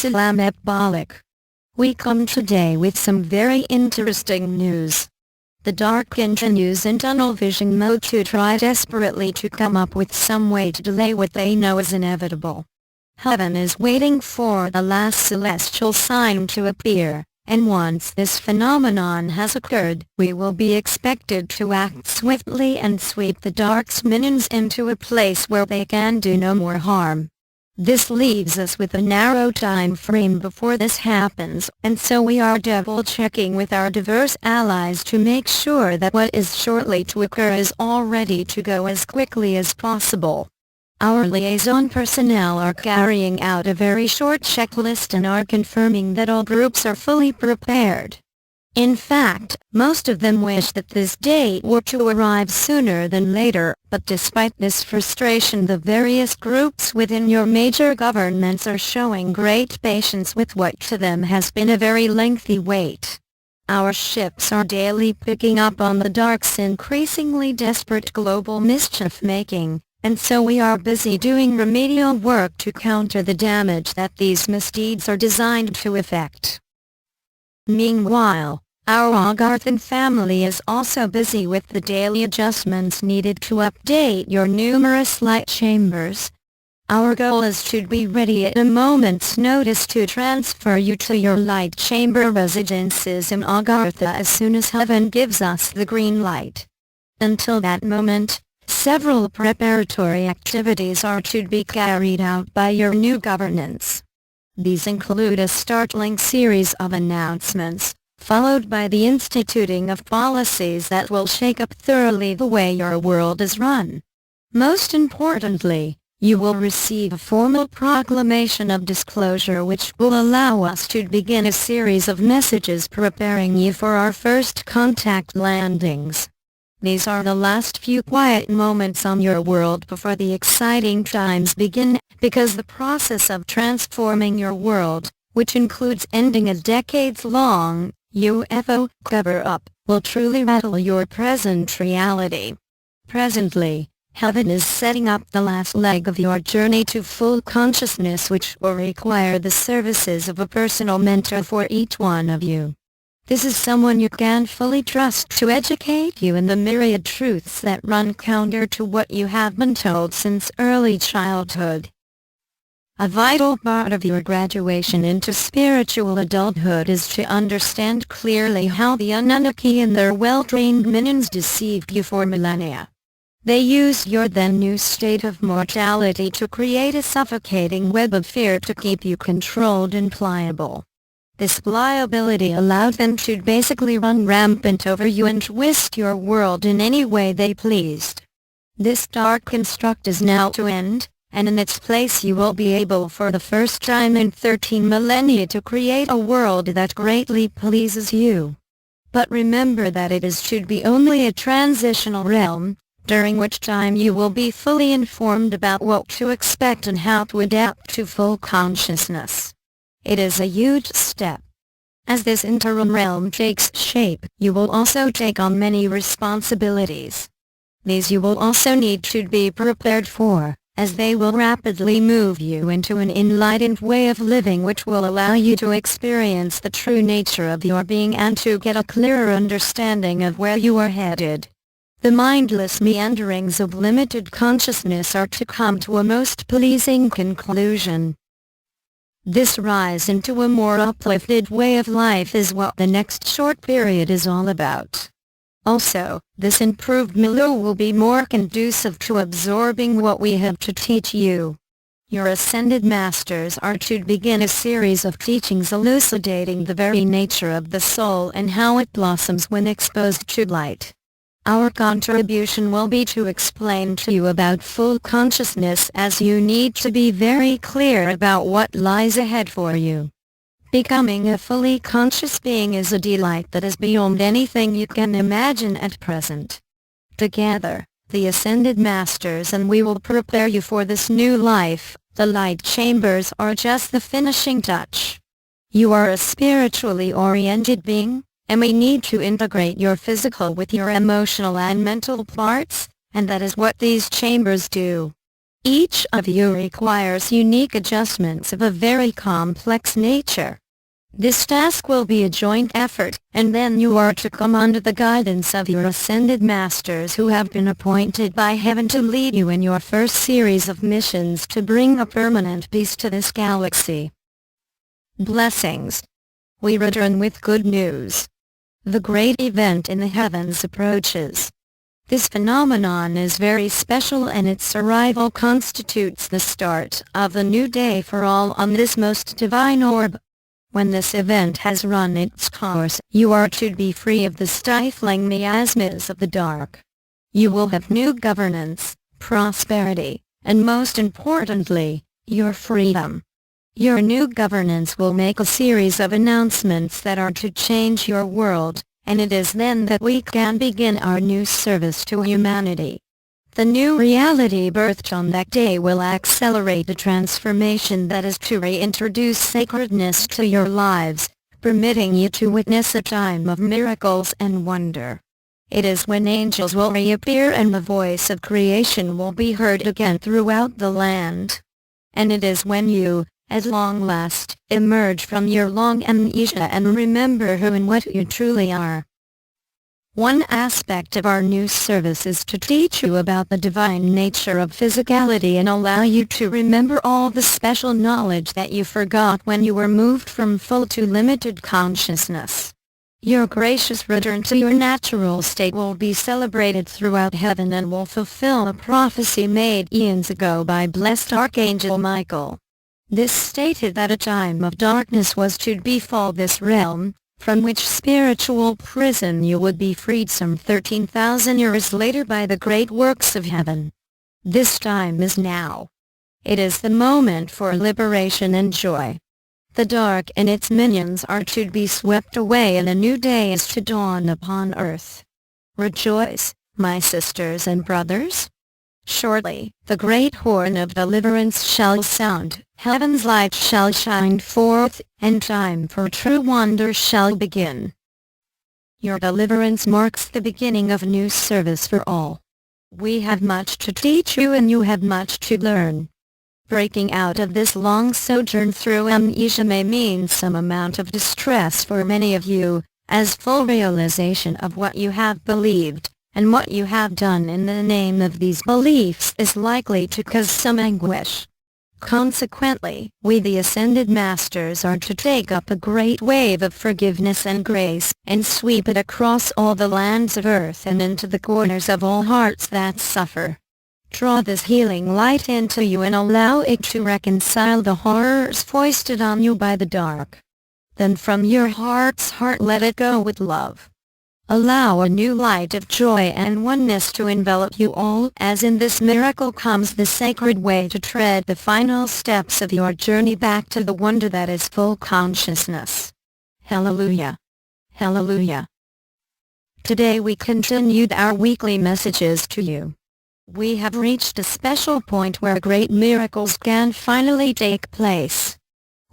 Assalamualaikum. We come today with some very interesting news. The Dark continues in tunnel vision mode to try desperately to come up with some way to delay what they know is inevitable. Heaven is waiting for the last celestial sign to appear, and once this phenomenon has occurred, we will be expected to act swiftly and sweep the Dark's minions into a place where they can do no more harm. This leaves us with a narrow time frame before this happens, and so we are double-checking with our diverse allies to make sure that what is shortly to occur is all ready to go as quickly as possible. Our liaison personnel are carrying out a very short checklist and are confirming that all groups are fully prepared. In fact, most of them wish that this date were to arrive sooner than later, but despite this frustration, the various groups within your major governments are showing great patience with what to them has been a very lengthy wait. Our ships are daily picking up on the Dark's increasingly desperate global mischief-making, and so we are busy doing remedial work to counter the damage that these misdeeds are designed to effect. Meanwhile, our Agarthan family is also busy with the daily adjustments needed to update your numerous light chambers. Our goal is to be ready at a moment's notice to transfer you to your light chamber residences in Agartha as soon as Heaven gives us the green light. Until that moment, several preparatory activities are to be carried out by your new governance. These include a startling series of announcements, followed by the instituting of policies that will shake up thoroughly the way your world is run. Most importantly, you will receive a formal proclamation of disclosure which will allow us to begin a series of messages preparing you for our first contact landings. These are the last few quiet moments on your world before the exciting times begin, because the process of transforming your world, which includes ending a decades-long UFO cover-up, will truly rattle your present reality. Presently, Heaven is setting up the last leg of your journey to full consciousness, which will require the services of a personal mentor for each one of you. This is someone you can fully trust to educate you in the myriad truths that run counter to what you have been told since early childhood. A vital part of your graduation into spiritual adulthood is to understand clearly how the Anunnaki and their well-trained minions deceived you for millennia. They used your then new state of mortality to create a suffocating web of fear to keep you controlled and pliable. This pliability allowed them to basically run rampant over you and twist your world in any way they pleased. This dark construct is now to end, and in its place you will be able for the first time in 13 millennia to create a world that greatly pleases you. But remember that it should be only a transitional realm, during which time you will be fully informed about what to expect and how to adapt to full consciousness. It is a huge step. As this interim realm takes shape, you will also take on many responsibilities. These you will also need to be prepared for, as they will rapidly move you into an enlightened way of living which will allow you to experience the true nature of your being and to get a clearer understanding of where you are headed. The mindless meanderings of limited consciousness are to come to a most pleasing conclusion. This rise into a more uplifted way of life is what the next short period is all about. Also, this improved milieu will be more conducive to absorbing what we have to teach you. Your ascended masters are to begin a series of teachings elucidating the very nature of the soul and how it blossoms when exposed to light. Our contribution will be to explain to you about full consciousness, as you need to be very clear about what lies ahead for you. Becoming a fully conscious being is a delight that is beyond anything you can imagine at present. Together, the Ascended Masters and we will prepare you for this new life. The light chambers are just the finishing touch. You are a spiritually oriented being, and we need to integrate your physical with your emotional and mental parts, and that is what these chambers do. Each of you requires unique adjustments of a very complex nature. This task will be a joint effort, and then you are to come under the guidance of your ascended masters who have been appointed by heaven to lead you in your first series of missions to bring a permanent peace to this galaxy. Blessings. We return with good news. The great event in the heavens approaches. This phenomenon is very special, and its arrival constitutes the start of the new day for all on this most divine orb. When this event has run its course, you are to be free of the stifling miasmas of the dark. You will have new governance, prosperity, and most importantly, your freedom. Your new governance will make a series of announcements that are to change your world, and it is then that we can begin our new service to humanity. The new reality birthed on that day will accelerate the transformation that is to reintroduce sacredness to your lives, permitting you to witness a time of miracles and wonder. It is when angels will reappear and the voice of creation will be heard again throughout the land. And it is when you, at long last, emerge from your long amnesia and remember who and what you truly are. One aspect of our new service is to teach you about the divine nature of physicality and allow you to remember all the special knowledge that you forgot when you were moved from full to limited consciousness. Your gracious return to your natural state will be celebrated throughout heaven and will fulfill a prophecy made eons ago by blessed Archangel Michael. This stated that a time of darkness was to befall this realm, from which spiritual prison you would be freed some 13,000 years later by the great works of heaven. This time is now. It is the moment for liberation and joy. The dark and its minions are to be swept away and a new day is to dawn upon earth. Rejoice, my sisters and brothers. Shortly, the great horn of deliverance shall sound, heaven's light shall shine forth, and time for true wonder shall begin. Your deliverance marks the beginning of new service for all. We have much to teach you and you have much to learn. Breaking out of this long sojourn through amnesia may mean some amount of distress for many of you, as full realization of what you have believed and what you have done in the name of these beliefs is likely to cause some anguish. Consequently, we the Ascended Masters are to take up a great wave of forgiveness and grace, and sweep it across all the lands of earth and into the corners of all hearts that suffer. Draw this healing light into you and allow it to reconcile the horrors foisted on you by the dark. Then from your heart's heart let it go with love. Allow a new light of joy and oneness to envelop you all, as in this miracle comes the sacred way to tread the final steps of your journey back to the wonder that is full consciousness. Hallelujah! Hallelujah! Today we continued our weekly messages to you. We have reached a special point where great miracles can finally take place.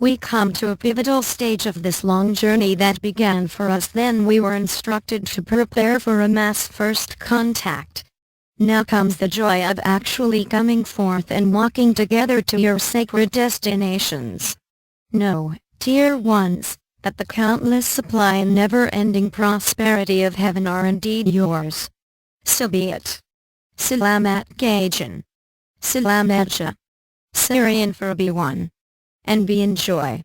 We come to a pivotal stage of this long journey that began for us then we were instructed to prepare for a mass first contact. Now comes the joy of actually coming forth and walking together to your sacred destinations. Know, dear ones, that the countless supply and never-ending prosperity of heaven are indeed yours. So be it. Salamat Gajan. Salamat Syrian for everyone. And be in joy.